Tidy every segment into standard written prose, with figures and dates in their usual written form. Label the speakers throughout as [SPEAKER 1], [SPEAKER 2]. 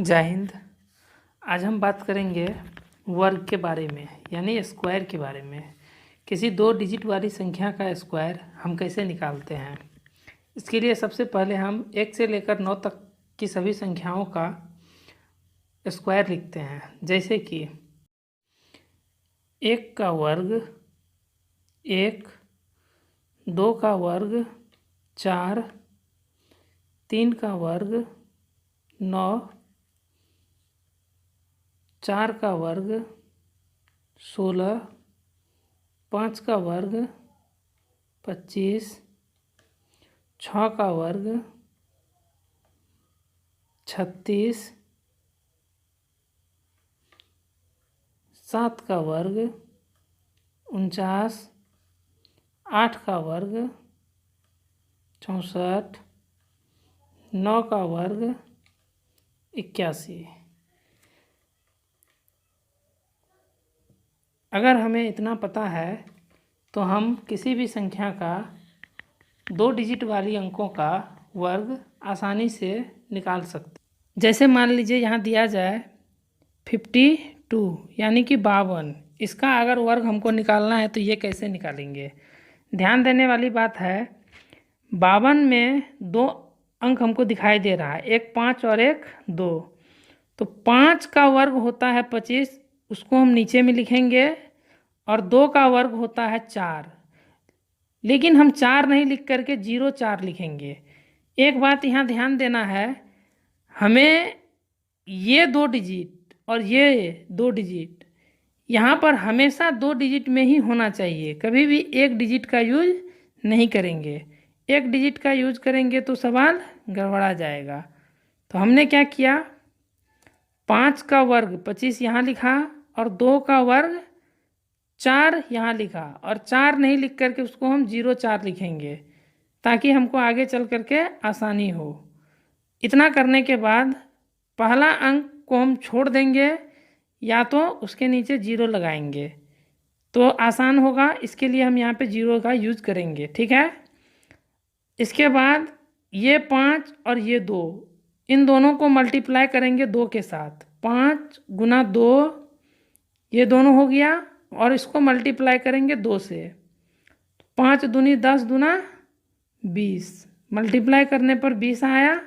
[SPEAKER 1] जय हिंद। आज हम बात करेंगे वर्ग के बारे में, यानी स्क्वायर के बारे में। किसी 2 डिजिट वाली संख्या का स्क्वायर हम कैसे निकालते हैं। इसके लिए सबसे पहले हम 1 से लेकर 9 तक की सभी संख्याओं का स्क्वायर लिखते हैं। जैसे कि 1 का वर्ग 1, 2 का वर्ग 4, 3 का वर्ग 9, 4 का वर्ग 16, 5 का वर्ग 25, 6 का वर्ग 36, 7 का वर्ग 49, 8 का वर्ग 64, 9 का वर्ग 81। अगर हमें इतना पता है तो हम किसी भी संख्या का 2 डिजिट वाली अंकों का वर्ग आसानी से निकाल सकते। जैसे मान लीजिए यहाँ दिया जाए 52 यानी कि 52। इसका अगर वर्ग हमको निकालना है तो ये कैसे निकालेंगे। ध्यान देने वाली बात है, 52 में 2 अंक हमको दिखाई दे रहा है, एक 5 और एक 2। तो 5 का वर्ग होता है 25, उसको हम नीचे में लिखेंगे, और 2 का वर्ग होता है 4। लेकिन हम 4 नहीं लिख करके 04 लिखेंगे। एक बात यहाँ ध्यान देना है, हमें ये 2 डिजिट और ये 2 डिजिट यहाँ पर हमेशा 2 डिजिट में ही होना चाहिए। कभी भी 1 डिजिट का यूज नहीं करेंगे। 1 डिजिट का यूज करेंगे तो सवाल गड़बड़ा जाएगा। तो हमने क्या किया, 5 का वर्ग 25 यहाँ लिखा और 2 का वर्ग 4 यहाँ लिखा, और 4 नहीं लिख करके उसको हम 04 लिखेंगे ताकि हमको आगे चल करके आसानी हो। इतना करने के बाद पहला अंक को हम छोड़ देंगे या तो उसके नीचे 0 लगाएंगे तो आसान होगा। इसके लिए हम यहाँ पे 0 का यूज करेंगे, ठीक है। इसके बाद ये 5 और ये 2, इन दोनों को मल्टीप्लाई करेंगे 2 के साथ। 5 गुना 2 ये दोनों हो गया, और इसको मल्टीप्लाई करेंगे 2 से। 5 दूनी 10 दूना 20, मल्टीप्लाई करने पर 20 आया,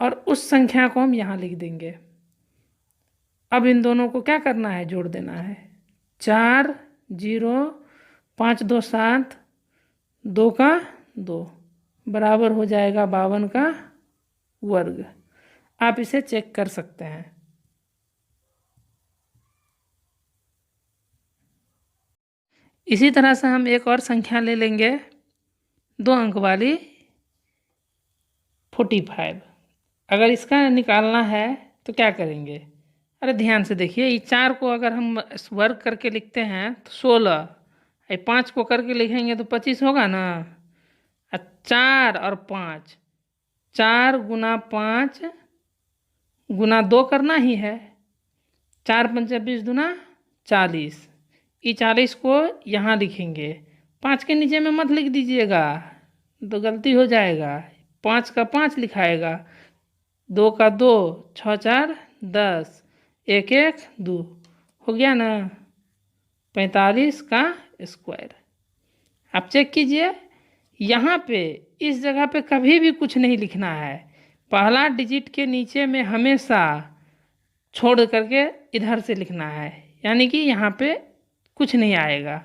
[SPEAKER 1] और उस संख्या को हम यहाँ लिख देंगे। अब इन दोनों को क्या करना है, जोड़ देना है। 4 0 5 2 7, 2 का 2 बराबर हो जाएगा 52 का वर्ग। आप इसे चेक कर सकते हैं। इसी तरह से हम एक और संख्या ले लेंगे 2 अंक वाली 45। अगर इसका निकालना है तो क्या करेंगे। अरे ध्यान से देखिए, ये 4 को अगर हम वर्ग करके लिखते हैं तो 16, 5 को करके लिखेंगे तो 25 होगा ना। 4 और 5, 4 गुना 5 गुना 2 करना ही है। 4 पंचे 20 दूना 40। ये 40 को यहाँ लिखेंगे, 5 के नीचे में मत लिख दीजिएगा तो गलती हो जाएगा। 5 का 5 लिखाएगा, 2 का 2, 6 4 10, 1 1 2 हो गया ना 45 का स्क्वायर। आप चेक कीजिए, यहाँ पे इस जगह पे कभी भी कुछ नहीं लिखना है। पहला डिजिट के नीचे में हमेशा छोड़ करके इधर से लिखना है, यानी कि यहाँ पे कुछ नहीं आएगा।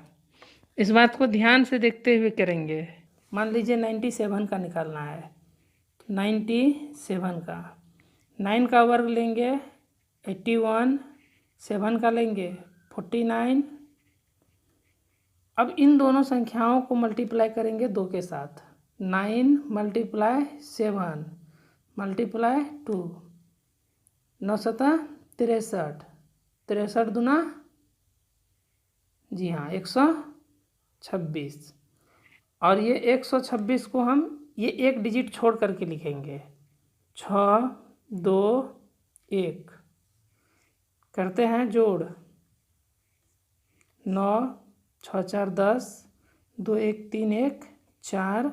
[SPEAKER 1] इस बात को ध्यान से देखते हुए करेंगे। मान लीजिए 97 का निकालना है, 97 का 9 का वर्ग लेंगे 81, 7 का लेंगे 49। अब इन दोनों संख्याओं को मल्टीप्लाई करेंगे 2 के साथ। 9 मल्टीप्लाई 7 मल्टीप्लाई 2, 9 7 63, 63 दूना जी हाँ 126, और ये 126 को हम ये 1 डिजिट छोड़ करके लिखेंगे। 6 2 1 करते हैं जोड़, 9 6 4 10, 2 1 3 1 4,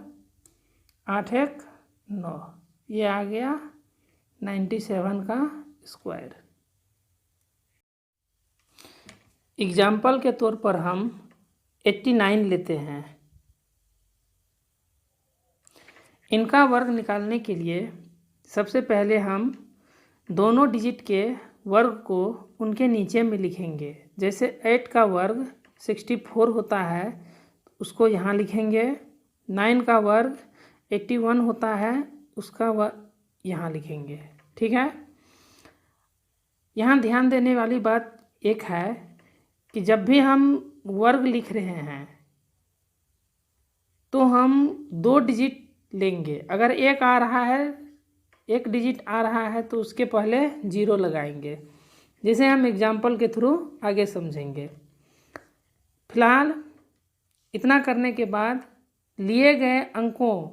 [SPEAKER 1] 8 1 9, ये आ गया 97 का स्क्वायर। एग्जाम्पल के तौर पर हम 89 लेते हैं। इनका वर्ग निकालने के लिए सबसे पहले हम दोनों डिजिट के वर्ग को उनके नीचे में लिखेंगे। जैसे 8 का वर्ग 64 होता है, उसको यहाँ लिखेंगे। 9 का वर्ग 81 होता है, उसका वर्ग यहाँ लिखेंगे। ठीक है। यहाँ ध्यान देने वाली बात एक है कि जब भी हम वर्ग लिख रहे हैं तो हम 2 डिजिट लेंगे। अगर एक आ रहा है, एक डिजिट आ रहा है तो उसके पहले 0 लगाएंगे, जिसे हम एग्जाम्पल के थ्रू आगे समझेंगे। फिलहाल इतना करने के बाद लिए गए अंकों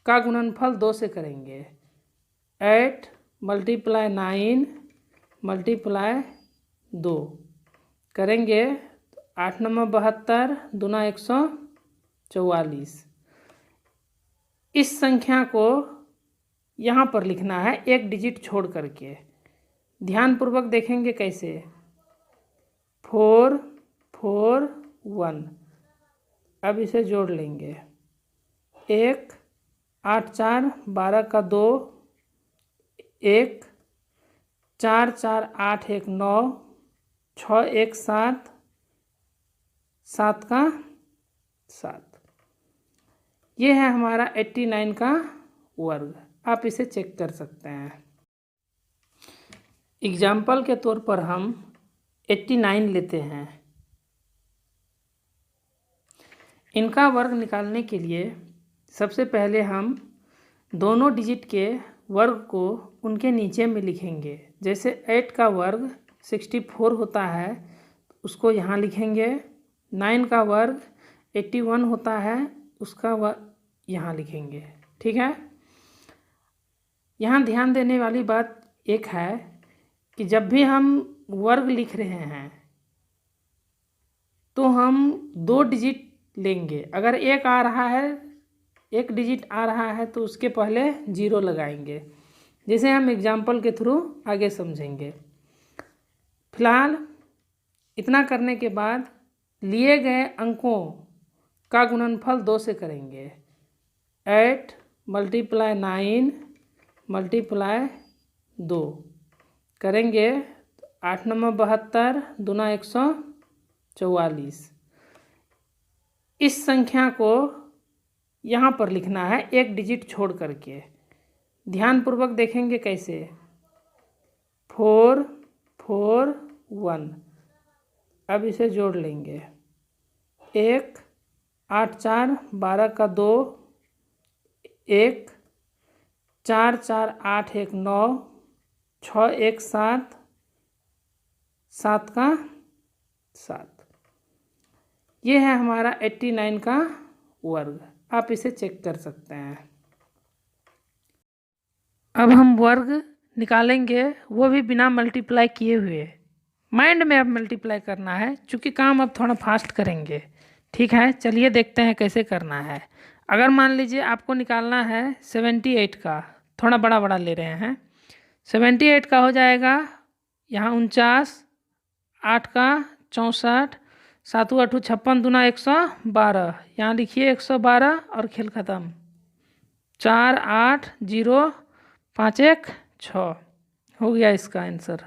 [SPEAKER 1] का गुणनफल 2 से करेंगे। 8 × 9 × 2 करेंगे। 8 9 72, दूना 144। इस संख्या को यहाँ पर लिखना है एक डिजिट छोड़ करके। ध्यानपूर्वक देखेंगे कैसे। 4 4 1। अब इसे जोड़ लेंगे। 1 8 4 12 का 2, 1 4 4 8 1 9, 6 1 7, 7 का 7। ये है हमारा 89 का वर्ग। आप इसे चेक कर सकते हैं। एग्जाम्पल के तौर पर हम 89 लेते हैं। इनका वर्ग निकालने के लिए सबसे पहले हम दोनों डिजिट के वर्ग को उनके नीचे में लिखेंगे। जैसे 8 का वर्ग 64 होता है, उसको यहाँ लिखेंगे। 9 का वर्ग 81 होता है, उसका वर्ग यहाँ लिखेंगे। ठीक है। यहाँ ध्यान देने वाली बात एक है कि जब भी हम वर्ग लिख रहे हैं तो हम 2 डिजिट लेंगे। अगर एक आ रहा है, एक डिजिट आ रहा है तो उसके पहले 0 लगाएंगे, जिसे हम एग्जाम्पल के थ्रू आगे समझेंगे। फिलहाल इतना करने के बाद लिए गए अंकों का गुणनफल 2 से करेंगे। 8 × 9 × 2 करेंगे। 8 9 72, दूना 144। इस संख्या को यहाँ पर लिखना है एक डिजिट छोड़ करके। ध्यानपूर्वक देखेंगे कैसे। 4 4 1। अब इसे जोड़ लेंगे। 1 8 4 12 का 2, 1 4 4 8 1 9, 6 1 7, 7 का 7। ये है हमारा 89 का वर्ग। आप इसे चेक कर सकते हैं। अब हम वर्ग निकालेंगे, वो भी बिना मल्टीप्लाई किए हुए। माइंड में अब मल्टीप्लाई करना है, चूँकि काम अब थोड़ा फास्ट करेंगे। ठीक है, चलिए देखते हैं कैसे करना है। अगर मान लीजिए आपको निकालना है 78 का, थोड़ा बड़ा बड़ा ले रहे हैं। 78 का हो जाएगा यहाँ 49, 8 का 64, 7 8 56, दूना 112। यहाँ लिखिए 112 और खेल ख़त्म। 4 8 0 5 1 6 हो गया इसका आंसर।